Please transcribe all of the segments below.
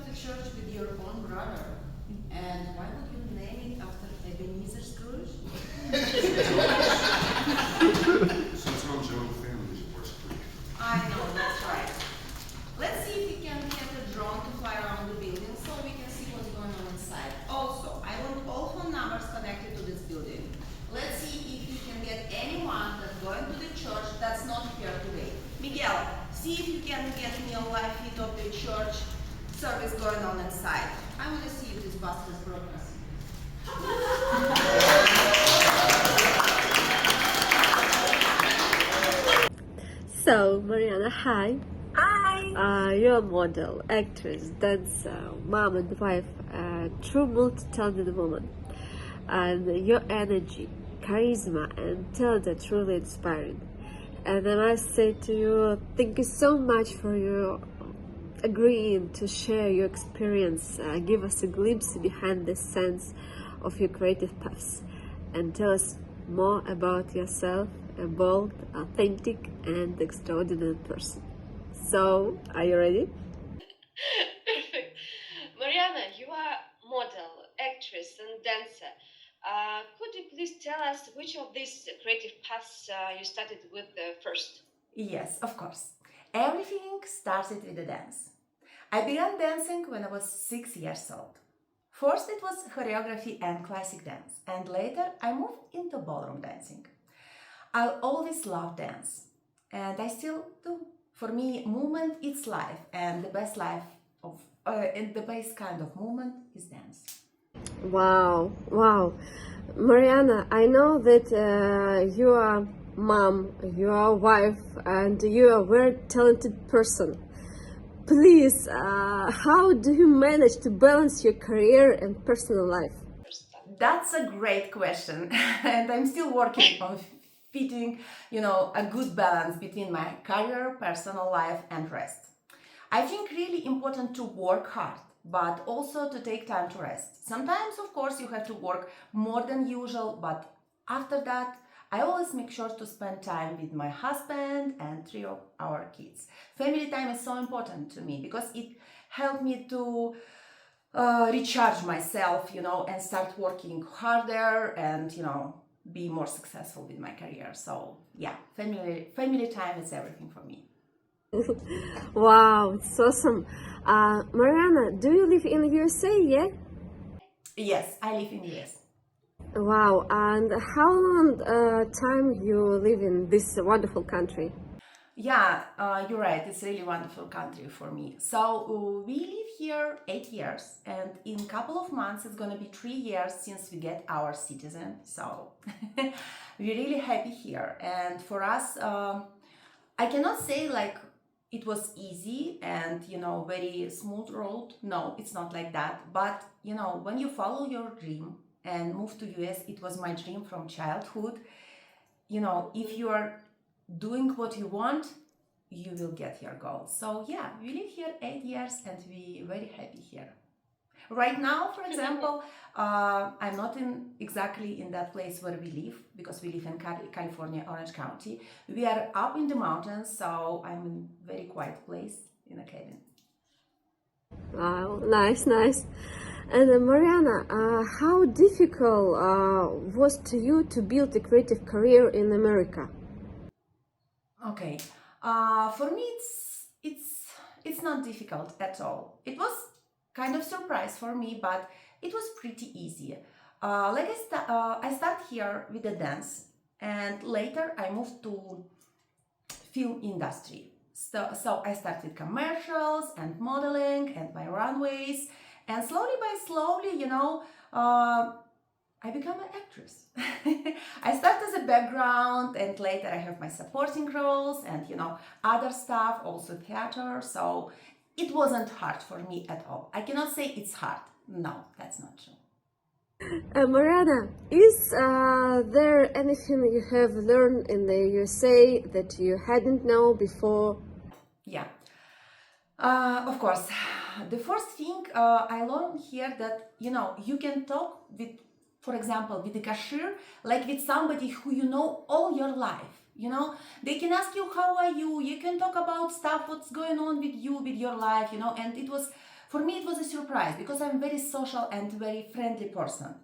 start a church with your own brother. And why would you name it after Ebenezer Scrooge? Since our Joe family supports Greek. I know, that's right. Let's see if we can get a drone to fly around the building so we can see what's going on inside. Also, I want all phone numbers connected to this building. Let's see if we can get anyone that's going to the church that's not here today. Miguel, see if you can get me a live feed of the church service going on inside. I want to see if this bus is broken. So, Marianna, hi. Hi! You're a model, actress, dancer, mom and wife, a true multi-talented woman. And your energy, charisma, and talent are truly inspiring. And I must say to you, thank you so much for your agreeing to share your experience, give us a glimpse behind the scenes of your creative paths, and tell us more about yourself, a bold, authentic, and extraordinary person. So, are you ready? Perfect. Marianna, you are model, actress, and dancer. Could you please tell us which of these creative paths you started with first? Yes, of course. Everything started with the dance. I began dancing when I was 6 years old. First it was choreography and classic dance, and later I moved into ballroom dancing. I always loved dance, and I still do. For me, movement is life, and the best life of and the best kind of movement is dance. Wow, wow. Marianna, I know that you are mom, you are wife, and you are a very talented person. Please, how do you manage to balance your career and personal life? That's a great question, and I'm still working on fitting, a good balance between my career, personal life, and rest. I think really important to work hard, but also to take time to rest. Sometimes, of course, you have to work more than usual, but after that, I always make sure to spend time with my husband and three of our kids. Family time is so important to me because it helped me to recharge myself, and start working harder and, be more successful with my career. So yeah, family time is everything for me. Wow, it's awesome. Marianna, do you live in USA, yeah? Yes, I live in US. Wow, and how long time you live in this wonderful country? Yeah, you're right. It's a really wonderful country for me. So we live here 8 years, and in a couple of months it's gonna be 3 years since we get our citizen. So we're really happy here. And for us, I cannot say like it was easy and very smooth road. No, it's not like that. But when you follow your dream and move to US, it was my dream from childhood. If you are doing what you want, you will get your goal. So yeah, we live here 8 years and we very happy here. Right now, for example, I'm not exactly in that place where we live because we live in California, Orange County. We are up in the mountains, so I'm in a very quiet place in a cabin. Wow, nice, nice. And Marianna, how difficult was to you to build a creative career in America? Okay, for me, it's not difficult at all. It was kind of surprise for me, but it was pretty easy. I start here with the dance, and later I moved to film industry. So I started commercials and modeling and my runways, and slowly by slowly, I become an actress. I start as a background, and later I have my supporting roles and other stuff, also theater. So it wasn't hard for me at all. I cannot say it's hard. No, that's not true. Marianna, is there anything you have learned in the USA that you hadn't known before? Yeah, of course. The first thing I learned here that you can talk with, for example, with the cashier, like with somebody who you know all your life. They can ask you how are you. You can talk about stuff, what's going on with you, with your life. And it was For me, it was a surprise because I'm very social and very friendly person.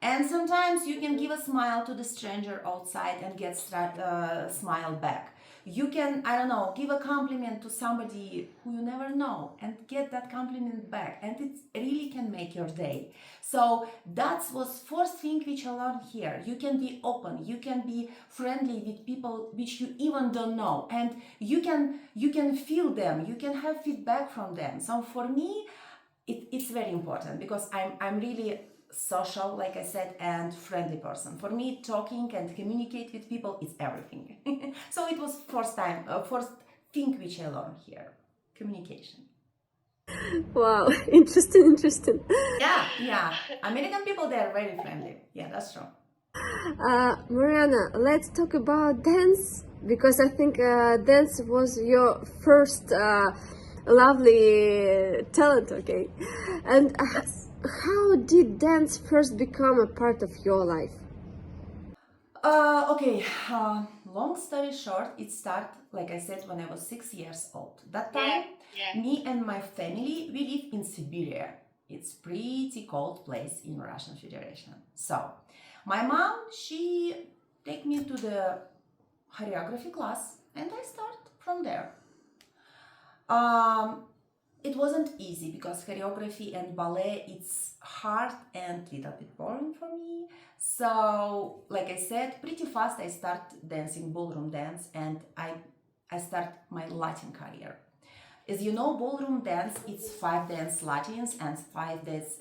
And sometimes you can give a smile to the stranger outside and get smile back. You can, I don't know, give a compliment to somebody who you never know and get that compliment back, and it really can make your day. So that was first thing which I learned here. You can be open, you can be friendly with people which you even don't know, and you can feel them, you can have feedback from them. So for me, it's very important because I'm really social, like I said, and friendly person. For me, talking and communicate with people is everything. So it was first thing which I learned here, communication. Wow, interesting. Yeah. American people, they are very friendly. Yeah, that's true. Marianna, let's talk about dance because I think dance was your first lovely talent, okay? And how did dance first become a part of your life? Okay, long story short, it started, like I said, when I was 6 years old. That time, me and my family, we live in Siberia. It's pretty cold place in Russian Federation. So, my mom, she take me to the choreography class, and I start from there. Um, it wasn't easy because choreography and ballet, it's hard and little bit boring for me. So, like I said, pretty fast I start dancing ballroom dance, and I start my Latin career. As you know, ballroom dance, it's 5 dance Latins and 5 dance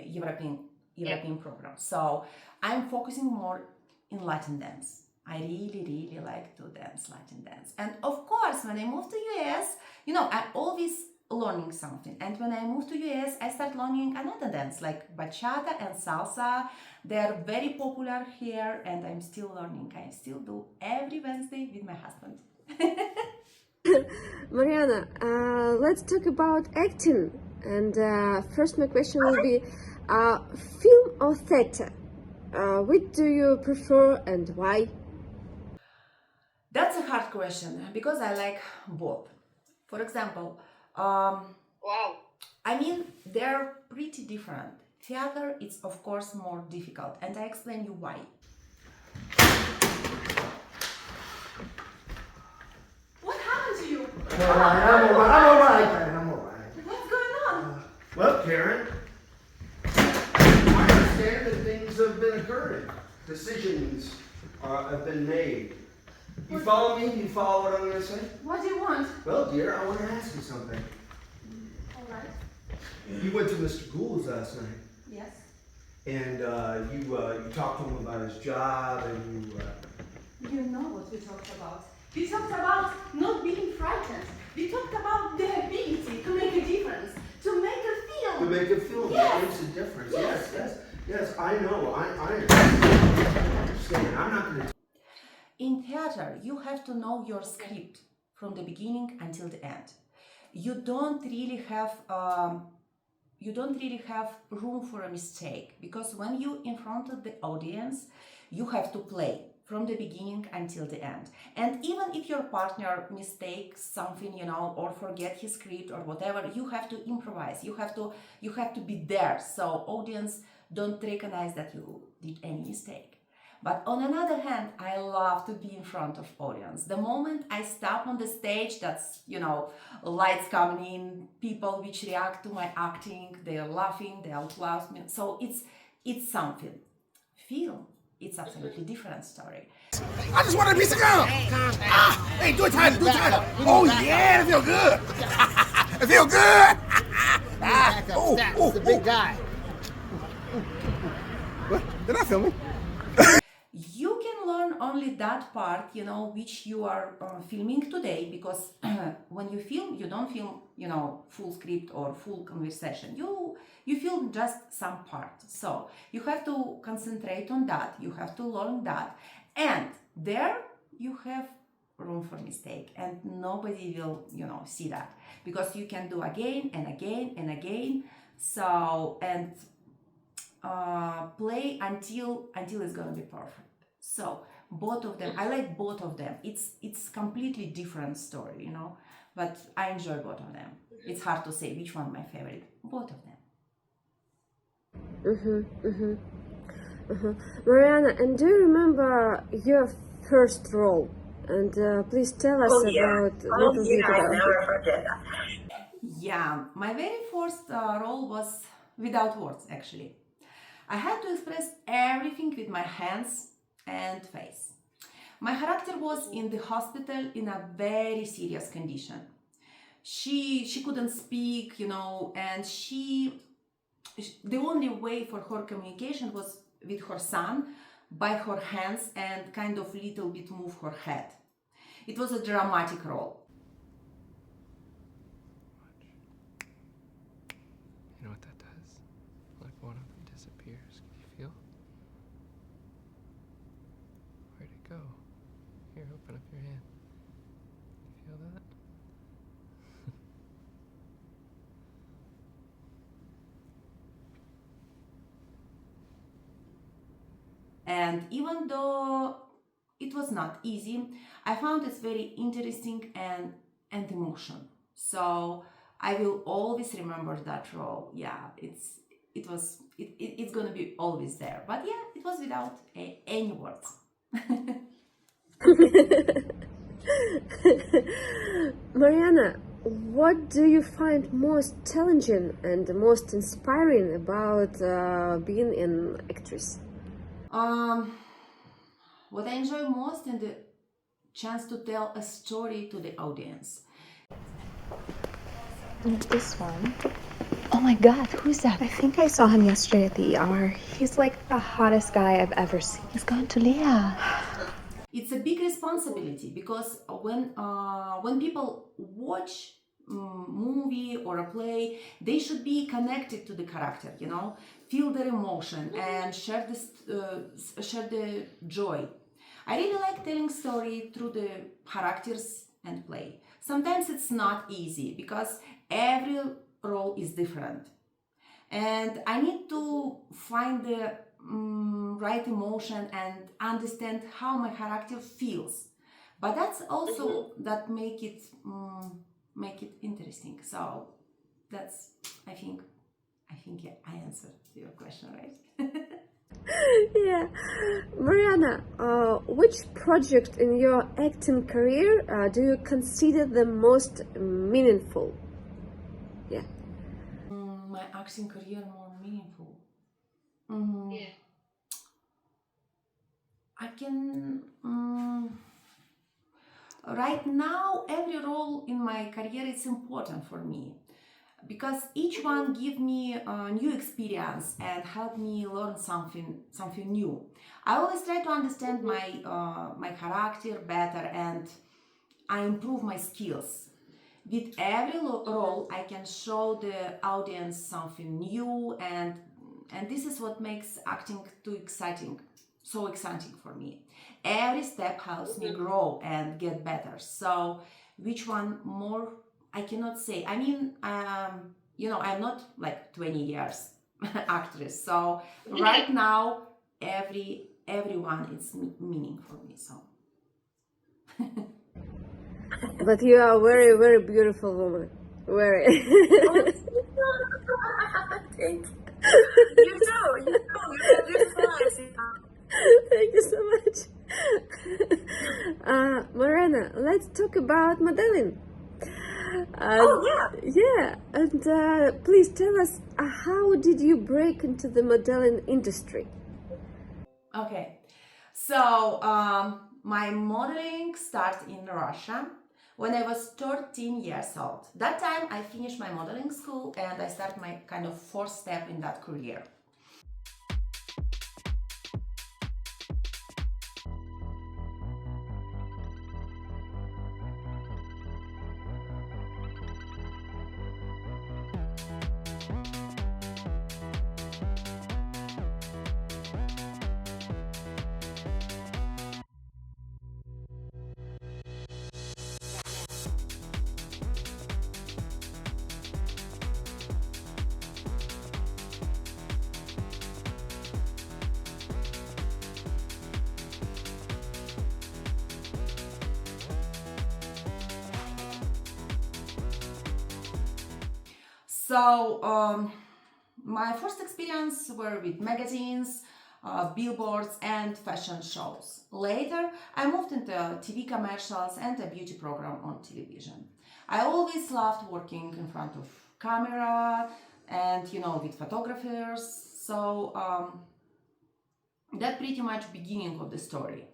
European program. So I'm focusing more in Latin dance. I really like to dance Latin dance. And of course, when I moved to US, I always learning something. And when I moved to US, I start learning another dance like bachata and salsa. They're very popular here, and I'm still learning. I still do every Wednesday with my husband. Marianna, let's talk about acting. And first, my question will be film or theater? Which do you prefer and why? That's a hard question because I like both. For example, I mean, they're pretty different. Theater is, of course, more difficult, and I explain you why. What happened to you? I'm all right. What's going on? Well, Karen, I understand that things have been occurring. Decisions have been made. You follow me? You follow what I'm going to say? What do you want? Well, dear, I want to ask you something. All right. You went to Mr. Gould's last night, Yes. and you talked to him about his job, and You know what we talked about. We talked about not being frightened. We talked about the ability to make a difference, to make a to film. make a film Yes. that makes a difference. Yes. Yes, I know. I understand. I'm not going to. In theater, you have to know your script from the beginning until the end. You don't really have room for a mistake, because when you in front of the audience, you have to play from the beginning until the end. And even if your partner mistakes something, or forget his script or whatever, you have to improvise. You have to be there, so audience don't recognize that you did any mistake. But on another hand, I love to be in front of audience. The moment I step on the stage, that's, lights coming in, people which react to my acting, they're laughing, they applaud me. So it's something. Film, it's absolutely different story. I just wanted a piece of gum. Hey, do it tighter, do it tighter. Oh yeah, it feel good. It feel good. That's the big guy. What? Did I film me? You can learn only that part, which you are filming today, because when you film, you don't film, full script or full conversation. You film just some part. So you have to concentrate on that. You have to learn that. And there you have room for mistake, and nobody will, see that, because you can do again and again and again. So, and play until it's gonna be perfect. So both of them, I like both of them. It's completely different story, but I enjoy both of them. It's hard to say which one my favorite. Both of them. Marianna, and do you remember your first role? And please tell us about a little bit about it. Yeah, my very first role was without words actually. I had to express everything with my hands and face. My character was in the hospital in a very serious condition. She couldn't speak, and the only way for her communication was with her son, by her hands and kind of little bit move her head. It was a dramatic role. You know what that does? Like one of them disappears. Can you feel? Where'd it go? Here, open up your hand. You feel that? And even though it was not easy, I found it very interesting and emotional. So I will always remember that role. Yeah, it's gonna be always there. But yeah, it was without any words. Marianna, what do you find most challenging and most inspiring about being an actress? What I enjoy most is the chance to tell a story to the audience. And this one. Oh my god, who's that? I think I saw him yesterday at the ER. He's like the hottest guy I've ever seen. He's gone to Leah. It's a big responsibility because when people watch movie or a play, they should be connected to the character, feel their emotion and share the joy. I really like telling story through the characters and play. Sometimes it's not easy because every role is different, and I need to find the right emotion and understand how my character feels. But that's also that make it interesting. So that's I think yeah, I answered your question, right? Yeah, Marianna, which project in your acting career do you consider the most meaningful? Yeah. My acting career more meaningful. Yeah. I can. Right now, every role in my career is important for me because each one give me a new experience and help me learn something new. I always try to understand my character better and I improve my skills. With every role, I can show the audience something new, and this is what makes acting so exciting for me. Every step helps me grow and get better. So, which one more? I cannot say. I mean, I'm not like 20 years actress. So right now, everyone is meaning for me. So. But you are a very, very beautiful woman. Very. Thank you. You have beautiful eyes. Thank you so much. Marianna, let's talk about modeling. Yeah, and please tell us, how did you break into the modeling industry? Okay, so my modeling started in Russia when I was 13 years old. That time I finished my modeling school and I started my kind of fourth step in that career. So my first experience were with magazines, billboards and fashion shows. Later, I moved into TV commercials and a beauty program on television. I always loved working in front of camera and, you know, with photographers. So that's pretty much beginning of the story.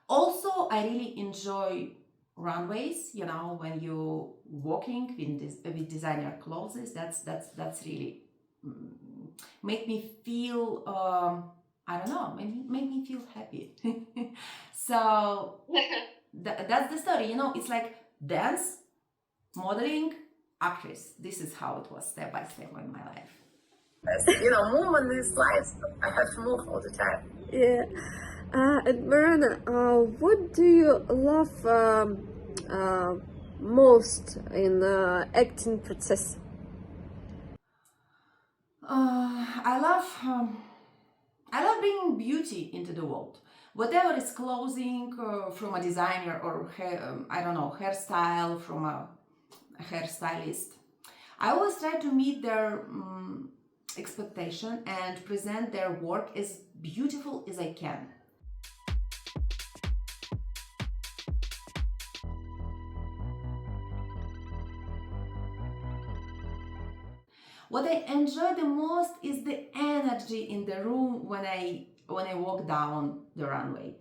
Also, I really enjoy runways, you know, when you walking with designer clothes. That's really make me feel I don't know, make me feel happy. So that's the story, you know. It's like dance, modeling, actress. This is how it was step by step in my life. You know, movement is life. I have to move all the time. Yeah. And Marianna, what do you love most in acting process? I love bringing beauty into the world. Whatever is clothing from a designer or I don't know, hairstyle from a hairstylist. I always try to meet their expectation and present their work as beautiful as I can. What I enjoy the most is the energy in the room when I walk down the runway.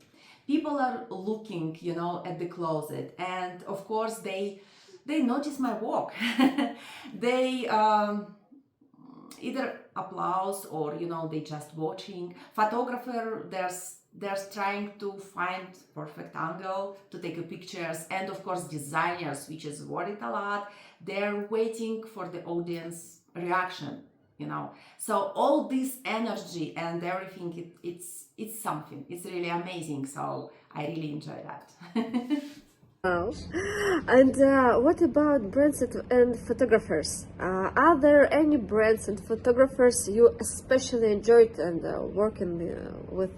People are looking, you know, at the closet, and of course they notice my walk. They either applause or, you know, they just watching. Photographer, there's trying to find perfect angle to take a pictures, and of course designers, which is worried a lot, they're waiting for the audience reaction, you know. So all this energy and everything, it's something, it's really amazing. So I really enjoy that. Wow. And what about brands and photographers? Are there any brands and photographers you especially enjoyed and working with?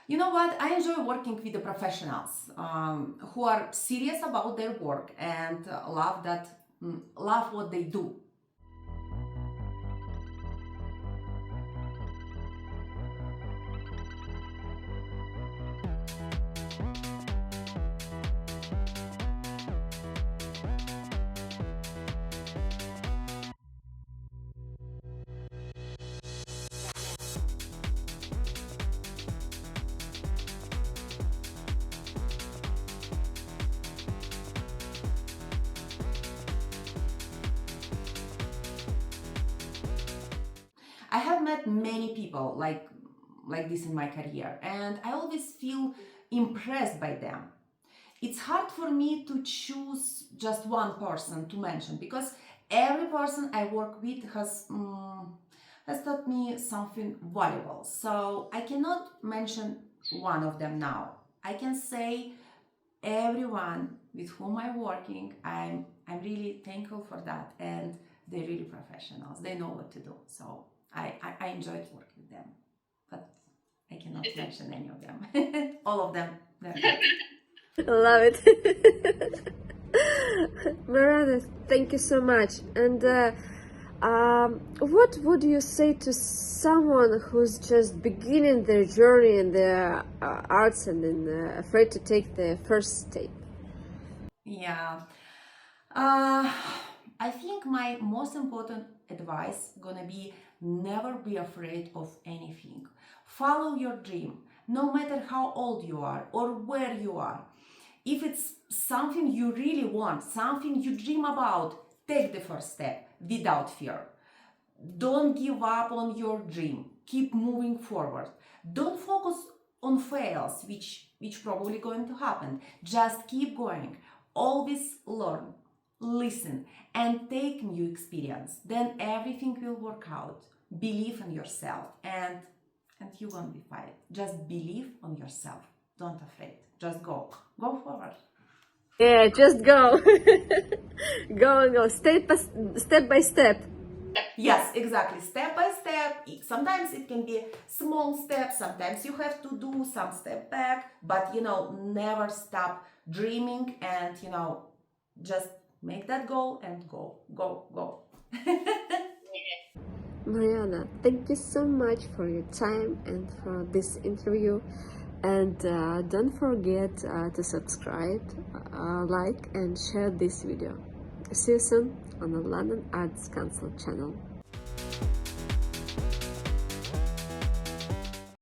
You know what? I enjoy working with the professionals who are serious about their work and love what they do. I have met many people like this in my career, and I always feel impressed by them. It's hard for me to choose just one person to mention because every person I work with has taught me something valuable. So I cannot mention one of them now. I can say everyone with whom I'm working, I'm really thankful for that, and they're really professionals. They know what to do. So I enjoyed working with them, but I cannot mention any of them. All of them. Love it. Marianna, thank you so much. And what would you say to someone who's just beginning their journey in the arts and afraid to take the first step? Yeah. I think my most important advice gonna be never be afraid of anything. Follow your dream, no matter how old you are or where you are. If it's something you really want, something you dream about, take the first step without fear. Don't give up on your dream. Keep moving forward. Don't focus on fails, which probably going to happen. Just keep going. Always learn, listen, and take new experience. Then everything will work out. Believe in yourself, and you won't be fine. Just believe on yourself. Don't afraid. Just go forward. Yeah, just go. Go, step by step. Yes, exactly. Step by step. Sometimes it can be small steps. Sometimes you have to do some step back. But, never stop dreaming and, just make that goal and go, go, go. Marianna, thank you so much for your time and for this interview. And don't forget to subscribe, like and share this video. See you soon on the London Arts Council channel.